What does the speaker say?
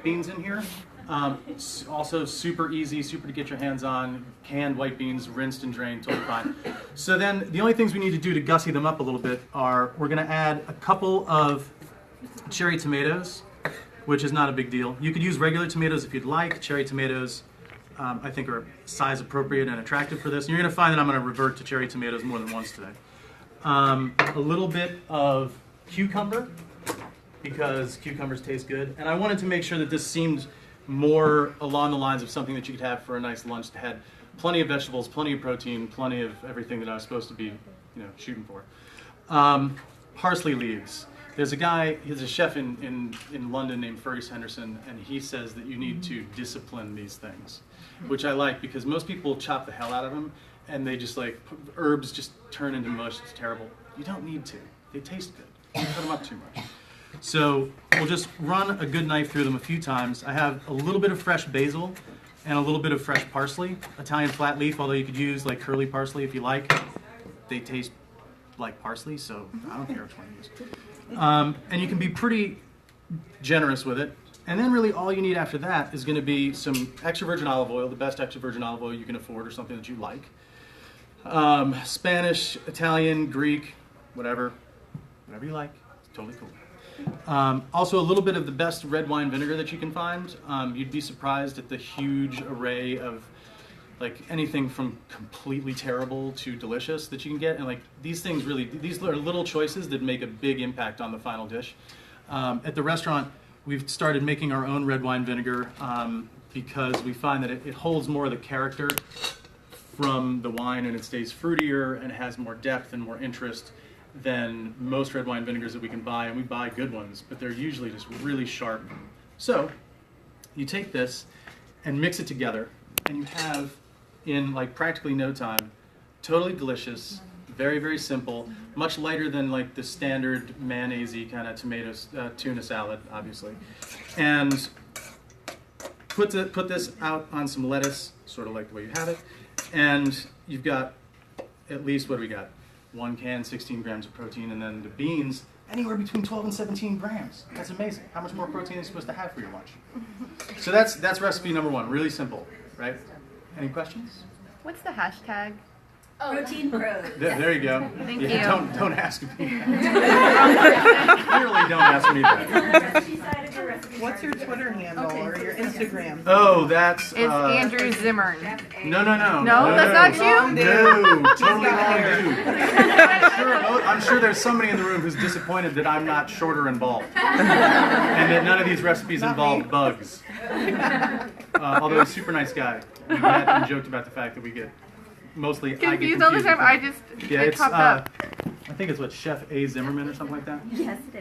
beans in here. Also super easy, super to get your hands on. Canned white beans, rinsed and drained, totally fine. So then the only things we need to do to gussy them up a little bit are we're going to add a couple of cherry tomatoes, which is not a big deal. You could use regular tomatoes if you'd like. Cherry tomatoes I think are size appropriate and attractive for this. And you're going to find that I'm going to revert to cherry tomatoes more than once today. A little bit of cucumber, because cucumbers taste good. And I wanted to make sure that this seemed more along the lines of something that you could have for a nice lunch that had plenty of vegetables, plenty of protein, plenty of everything that I was supposed to be, shooting for. Parsley leaves. There's a guy, he's a chef in London named Fergus Henderson, and he says that you need to discipline these things, which I like because most people chop the hell out of them, and they just herbs just turn into mush. It's terrible. You don't need to. They taste good. Don't cut them up too much. So we'll just run a good knife through them a few times. I have a little bit of fresh basil and a little bit of fresh parsley, Italian flat leaf, although you could use curly parsley if you like. They taste like parsley, so I don't care which one you use. And you can be pretty generous with it. And then really all you need after that is going to be some extra virgin olive oil, the best extra virgin olive oil you can afford or something that you like. Spanish, Italian, Greek, whatever you like. It's totally cool. Also a little bit of the best red wine vinegar that you can find. You'd be surprised at the huge array of anything from completely terrible to delicious that you can get. And these things these are little choices that make a big impact on the final dish. At the restaurant, we've started making our own red wine vinegar because we find that it holds more of the character from the wine, and it stays fruitier and has more depth and more interest than most red wine vinegars that we can buy, and we buy good ones, but they're usually just really sharp. So you take this and mix it together, and you have, in practically no time, totally delicious, very, very simple, much lighter than the standard mayonnaise-y kind of tuna salad, obviously. And put this out on some lettuce, sort of like the way you have it, and you've got at least, what do we got? 1 can, 16 grams of protein, and then the beans, anywhere between 12 and 17 grams. That's amazing. How much more protein are you supposed to have for your lunch? So that's recipe number 1, really simple, right? Any questions? What's the hashtag? Oh, Protein Bros. There you go. Thank you. Don't ask me that. Clearly don't ask me that. What's your Twitter handle or your Instagram? Oh, that's... It's Andrew Zimmerman. No. No, that's not you? No, totally wrong dude. I'm sure there's somebody in the room who's disappointed that I'm not shorter and bald. And that none of these recipes involve bugs. Although he's a super nice guy. We met and joked about the fact that we get mostly Confused all the time. it popped up. I think it's Chef A. Zimmerman or something like that. Yes, it is.